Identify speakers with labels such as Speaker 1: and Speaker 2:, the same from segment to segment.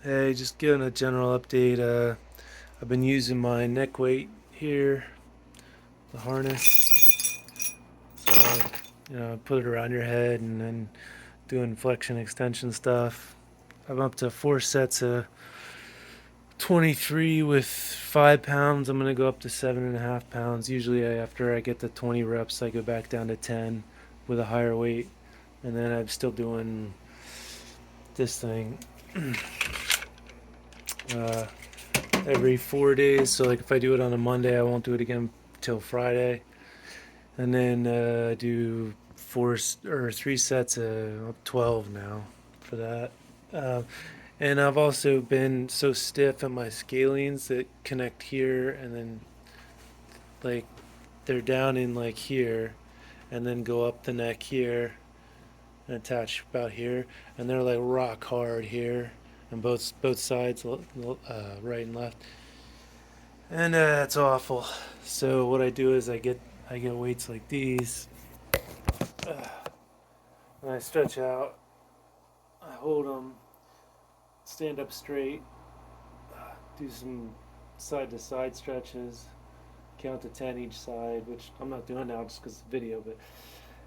Speaker 1: Hey, just giving a general update. I've been using my neck weight here, the harness. So, put it around your head and then doing flexion extension stuff. I'm up to 4 sets of 23 with 5 pounds. I'm gonna go up to 7.5 pounds. Usually, after I get to 20 reps, I go back down to 10 with a higher weight, and then I'm still doing this thing. uh, every 4 days. So like if I do it on a Monday, I won't do it again till Friday, and then I do 3 sets of 12 now for that. Uh, and I've also been so stiff at my scalenes that connect here, and then like they're down in like here, and then go up the neck here and attach about here, and they're like rock hard here, and both sides, right and left. And it's awful. So what I do is I get weights like these, and I stretch out. I hold them, stand up straight, do some side to side stretches, count to 10 each side, which I'm not doing now just because it's video. But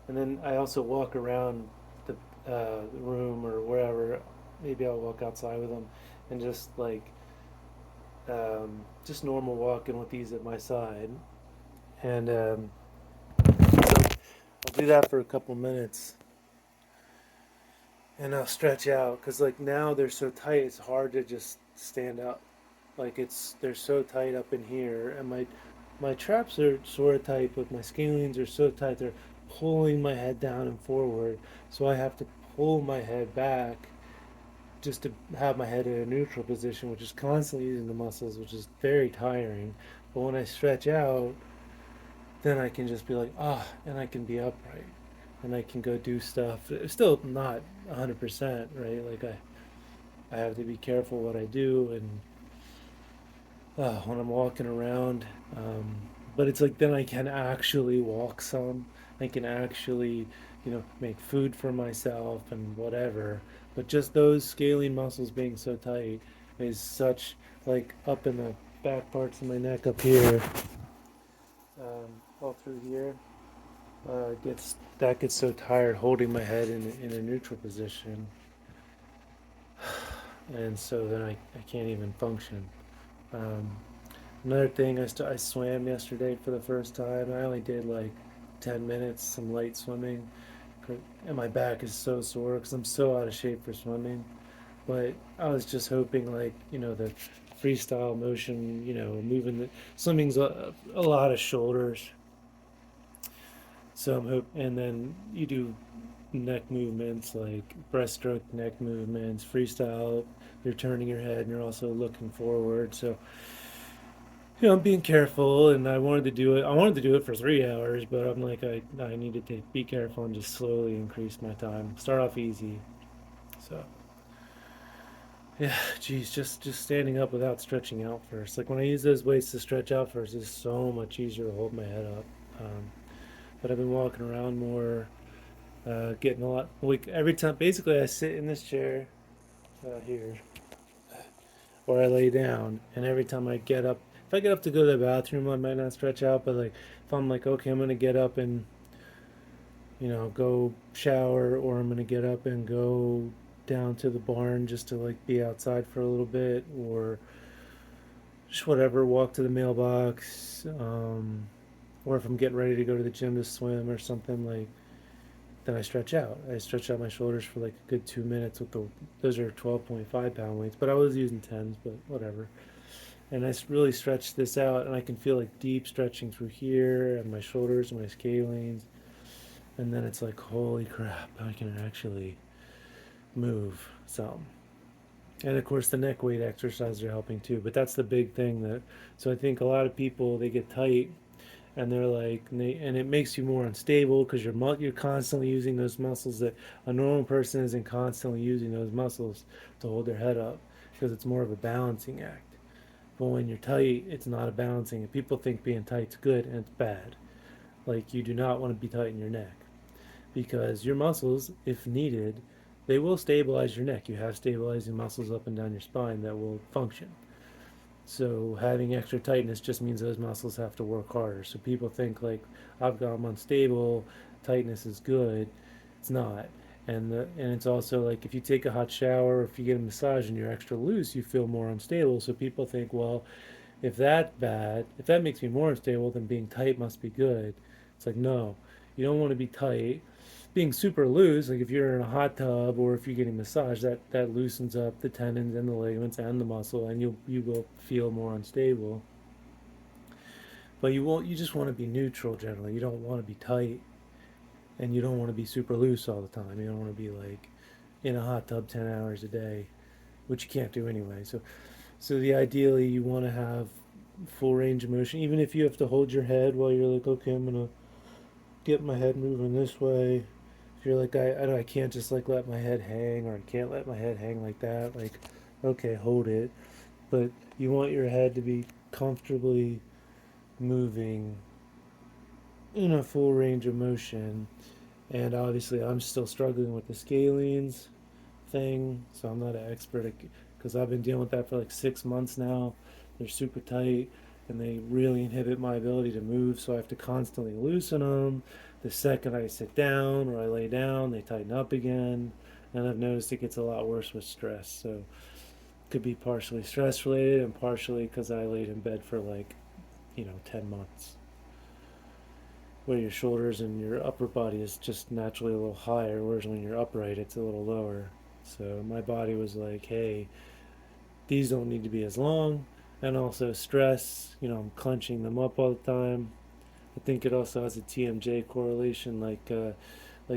Speaker 1: and then I also walk around the room or wherever. Maybe I'll walk outside with them, and just normal walking with these at my side, and I'll do that for a couple minutes, and I'll stretch out because like now they're so tight, it's hard to just stand up. Like they're so tight up in here, and my traps are sort of tight, but my scalenes are so tight they're pulling my head down and forward. So I have to pull my head back just to have my head in a neutral position, which is constantly using the muscles, which is very tiring. But when I stretch out, then I can just be like, and I can be upright and I can go do stuff. It's still not 100%, right? Like I have to be careful what I do and when I'm walking around. But it's like then I can actually walk some. I can actually, make food for myself and whatever. But just those scaling muscles being so tight is such like up in the back parts of my neck up here, all through here. Gets so tired holding my head in a neutral position, and so then I can't even function. Um, Another thing, I swam yesterday for the first time. I only did like 10 minutes, some light swimming, and my back is so sore because I'm so out of shape for swimming. But I was just hoping, like, the freestyle motion, moving swimming's a lot of shoulders. So and then you do neck movements like breaststroke neck movements, freestyle. You're turning your head and you're also looking forward. So I'm being careful, and I wanted to do it. I wanted to do it for 3 hours, but I'm like, I needed to be careful and just slowly increase my time. Start off easy. So yeah, geez, just standing up without stretching out first. Like when I use those weights to stretch out first, it's so much easier to hold my head up. But I've been walking around more, getting a lot. Like every time, basically, I sit in this chair here, or I lay down, and every time I get up, if I get up to go to the bathroom, I might not stretch out, but like if I'm like, okay, I'm gonna get up and go shower, or I'm gonna get up and go down to the barn just to like be outside for a little bit, or just whatever, walk to the mailbox, or if I'm getting ready to go to the gym to swim or something, like then I stretch out. I stretch out my shoulders for like a good 2 minutes with those are 12.5 pound weights, but I was using tens, but whatever. And I really stretch this out, and I can feel like deep stretching through here and my shoulders and my scalenes. And then it's like, holy crap, I can actually move some. And of course, the neck weight exercises are helping too. But that's the big thing so I think a lot of people, they get tight and they're like, and it makes you more unstable because you're constantly using those muscles that a normal person isn't constantly using those muscles to hold their head up because it's more of a balancing act. But when you're tight, it's not a balancing. People think being tight's good, and it's bad. Like you do not want to be tight in your neck because your muscles, if needed, they will stabilize your neck. You have stabilizing muscles up and down your spine that will function. So having extra tightness just means those muscles have to work harder. So people think like I've got them unstable, tightness is good. It's not. And it's also like if you take a hot shower, or if you get a massage and you're extra loose, you feel more unstable. So people think, well, if that makes me more unstable, then being tight must be good. It's like no, you don't want to be tight. Being super loose, like if you're in a hot tub or if you're getting massage, that loosens up the tendons and the ligaments and the muscle, and you will feel more unstable. But you won't. You just want to be neutral generally. You don't want to be tight, and you don't want to be super loose all the time. You don't want to be like in a hot tub 10 hours a day, which you can't do anyway. So the ideally you want to have full range of motion, even if you have to hold your head while you're like, okay, I'm gonna get my head moving this way. If you're like, I can't just like let my head hang, or I can't let my head hang like that. Like, okay, hold it, but you want your head to be comfortably moving in a full range of motion. And obviously, I'm still struggling with the scalenes thing, so I'm not an expert because I've been dealing with that for like 6 months now. They're super tight and they really inhibit my ability to move, so I have to constantly loosen them. The second I sit down or I lay down, they tighten up again. And I've noticed it gets a lot worse with stress. So it could be partially stress related and partially because I laid in bed for like, 10 months. Where your shoulders and your upper body is just naturally a little higher, whereas when you're upright, it's a little lower. So my body was like, hey, these don't need to be as long. And also stress, I'm clenching them up all the time. I think it also has a TMJ correlation. Like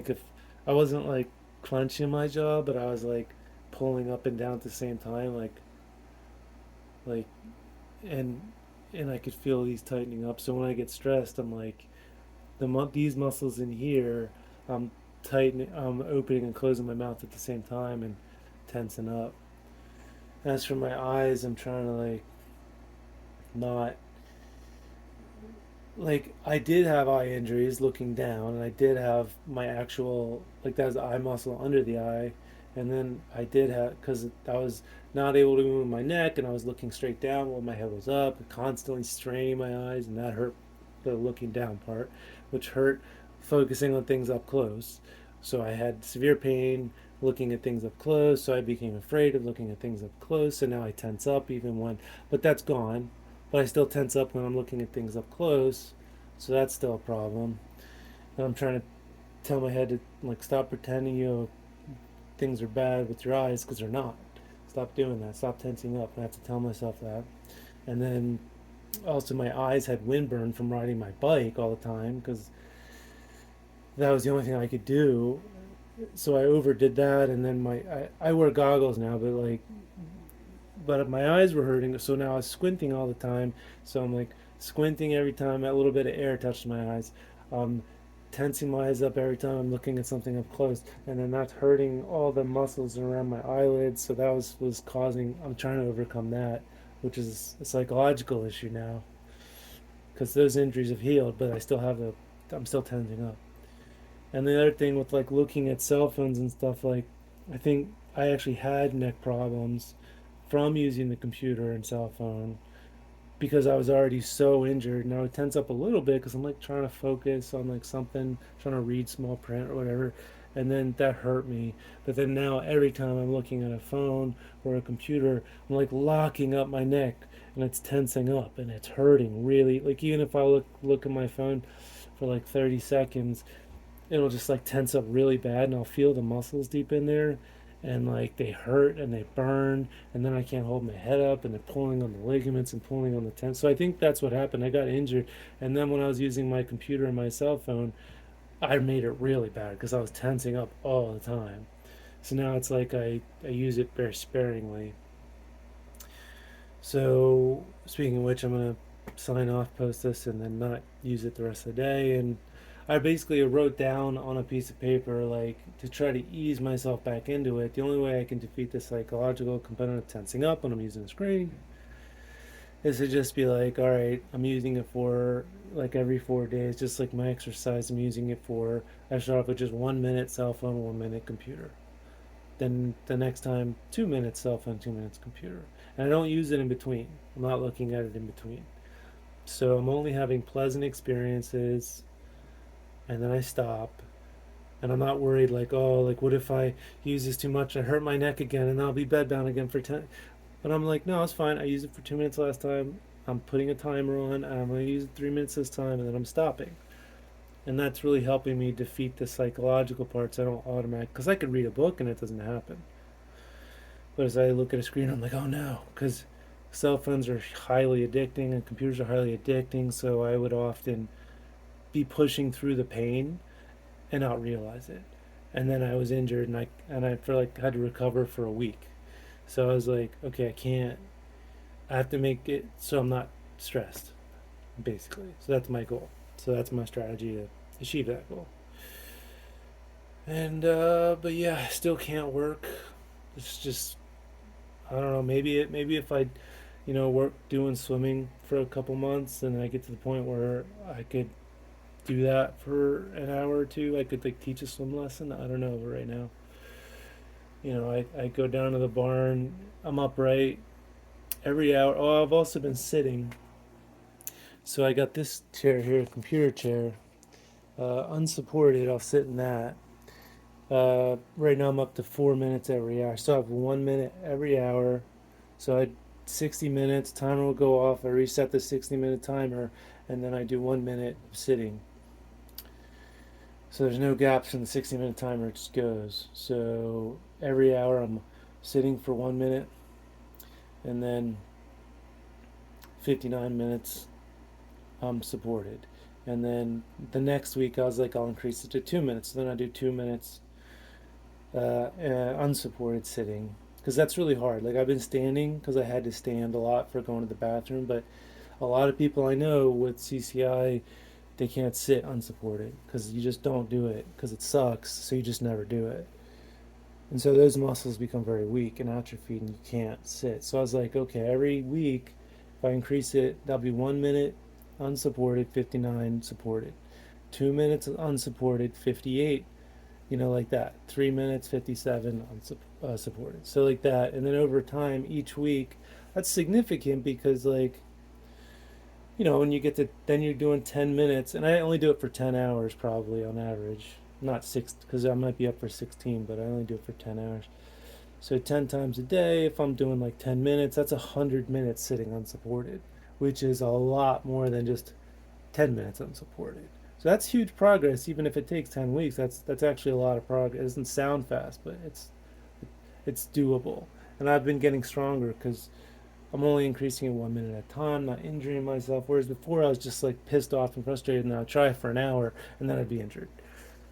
Speaker 1: if I wasn't like clenching my jaw, but I was like pulling up and down at the same time, like and and I could feel these tightening up. So when I get stressed, I'm like these muscles in here, I'm I'm opening and closing my mouth at the same time and tensing up. As for my eyes, I'm trying to like not like I did have eye injuries looking down, and I did have my actual like that was the eye muscle under the eye, and then I did have because I was not able to move my neck, and I was looking straight down while my head was up, constantly straining my eyes, and that hurt the looking down part, which hurt focusing on things up close. So I had severe pain looking at things up close, so I became afraid of looking at things up close, and now I tense up even when, but that's gone. But I still tense up when I'm looking at things up close, so that's still a problem. And I'm trying to tell my head to like stop pretending things are bad with your eyes because they're not. Stop doing that. Stop tensing up. I have to tell myself that. And then also my eyes had windburn from riding my bike all the time because that was the only thing I could do. So I overdid that, and then I wear goggles now, but my eyes were hurting, so now I was squinting all the time. So I'm like squinting every time that little bit of air touched my eyes. Um, Tensing my eyes up every time I'm looking at something up close, and then that's hurting all the muscles around my eyelids. So that was causing. I'm trying to overcome that, which is a psychological issue now, because those injuries have healed, but I'm still tensing up. And the other thing with like looking at cell phones and stuff, like I think I actually had neck problems from using the computer and cell phone because I was already so injured. Now it tense up a little bit because I'm like trying to focus on like something, trying to read small print or whatever, and then that hurt me. But then now every time I'm looking at a phone or a computer, I'm like locking up my neck and it's tensing up and it's hurting really. Like even if I look at my phone for like 30 seconds, it'll just like tense up really bad, and I'll feel the muscles deep in there, and like they hurt and they burn, and then I can't hold my head up, and they're pulling on the ligaments and pulling on the tendons. So I think that's what happened. I got injured, and then when I was using my computer and my cell phone, I made it really bad because I was tensing up all the time. So now it's like I use it very sparingly. So speaking of which, I'm gonna sign off, post this, and then not use it the rest of the day. And I basically wrote down on a piece of paper, like to try to ease myself back into it. The only way I can defeat the psychological component of tensing up when I'm using the screen is to just be like, all right, I'm using it for like every 4 days, just like my exercise. I'm using it for. I start off with just 1 minute cell phone, 1 minute computer. Then the next time, 2 minutes cell phone, 2 minutes computer. And I don't use it in between. I'm not looking at it in between. So I'm only having pleasant experiences, and then I stop. And I'm not worried like, oh, like what if I use this too much? I hurt my neck again, and I'll be bedbound again for 10. But I'm like, no, it's fine. I used it for 2 minutes last time. I'm putting a timer on, and I'm going to use it 3 minutes this time, and then I'm stopping. And that's really helping me defeat the psychological parts. I don't automatic, because I could read a book and it doesn't happen. But as I look at a screen, I'm like, oh no, because cell phones are highly addicting and computers are highly addicting. So I would often be pushing through the pain and not realize it. And then I was injured, and I feel like had to recover for a week. So I was like, okay, I can't. I have to make it so I'm not stressed, basically. So that's my goal. So that's my strategy to achieve that goal. And but yeah, I still can't work. It's just I don't know. Maybe if I, work doing swimming for a couple months, and I get to the point where I could do that for an hour or two. I could like teach a swim lesson. I don't know. But right now, I go down to the barn. I'm upright every hour. Oh, I've also been sitting. So I got this chair here, a computer chair, unsupported. I'll sit in that. Right now I'm up to 4 minutes every hour. So I have 1 minute every hour. So I 60 minutes. Timer will go off. I reset the 60-minute timer, and then I do 1 minute of sitting. So there's no gaps in the 60-minute timer. It just goes. So every hour I'm sitting for 1 minute, and then 59 minutes I'm supported. And then the next week I was like, I'll increase it to 2 minutes. So then I do 2 minutes unsupported sitting, because that's really hard. Like I've been standing because I had to stand a lot for going to the bathroom, but a lot of people I know with CCI, they can't sit unsupported because you just don't do it because it sucks. So you just never do it, and so those muscles become very weak and atrophied, and you can't sit. So I was like, okay, every week if I increase it, that'll be 1 minute unsupported, 59 supported, 2 minutes unsupported, 58, like that. 3 minutes, 57 unsupported. So like that. And then over time, each week, that's significant because, like, when you get to, then you're doing 10 minutes, and I only do it for 10 hours probably on average. Not six, because I might be up for 16, but I only do it for 10 hours. So 10 times a day, if I'm doing like 10 minutes, that's 100 minutes sitting unsupported, which is a lot more than just 10 minutes unsupported. So that's huge progress, even if it takes 10 weeks. That's actually a lot of progress. It doesn't sound fast, but it's doable. And I've been getting stronger because I'm only increasing it 1 minute at a time, not injuring myself. Whereas before I was just like pissed off and frustrated, and I'd try for an hour and then I'd be injured.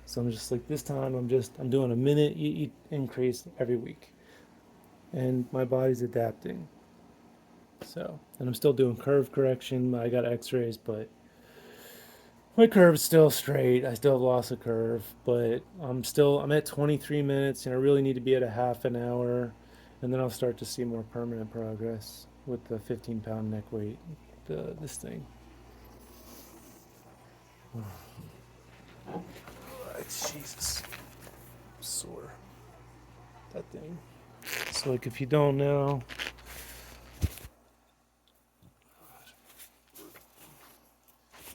Speaker 1: So I'm just like, this time I'm doing a minute increase every week, and my body's adapting. So, and I'm still doing curve correction. I got X-rays, but my curve's still straight. I still have lost a curve, but I'm at 23 minutes, and I really need to be at a half an hour, and then I'll start to see more permanent progress with the 15-pound neck weight, this thing. Jesus, I'm sore. That thing. So like, if you don't know,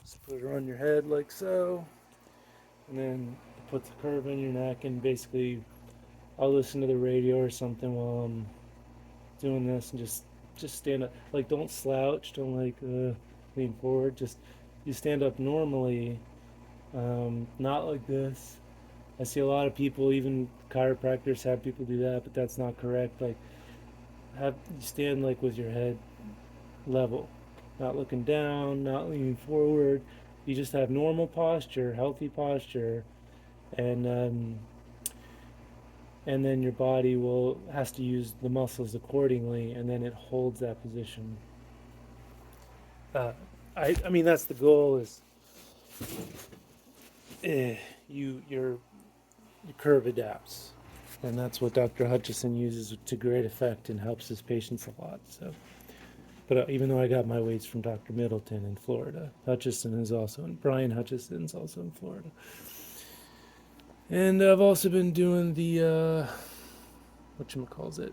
Speaker 1: just put it on your head like so, and then put the curve in your neck, and basically I'll listen to the radio or something while I'm doing this, and just stand up. Like, don't slouch, don't like lean forward. Just you stand up normally, not like this. I see a lot of people, even chiropractors, have people do that, but that's not correct. Like, have you stand like with your head level, not looking down, not leaning forward. You just have normal posture, healthy posture, and and then your body will has to use the muscles accordingly, and then it holds that position. Uh, I mean that's the goal is eh, your curve adapts, and that's what Dr. Hutchison uses to great effect and helps his patients a lot. So, but even though I got my weights from Dr. Middleton in Florida, Hutchison is also in Brian Hutchison's also in Florida, and I've also been doing the whatchamacalls it,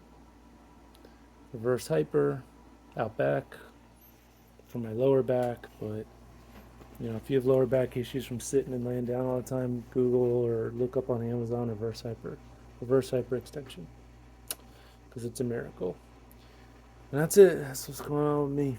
Speaker 1: reverse hyper out back for my lower back. But if you have lower back issues from sitting and laying down all the time, Google or look up on Amazon reverse hyper extension, because it's a miracle. And that's it. That's what's going on with me.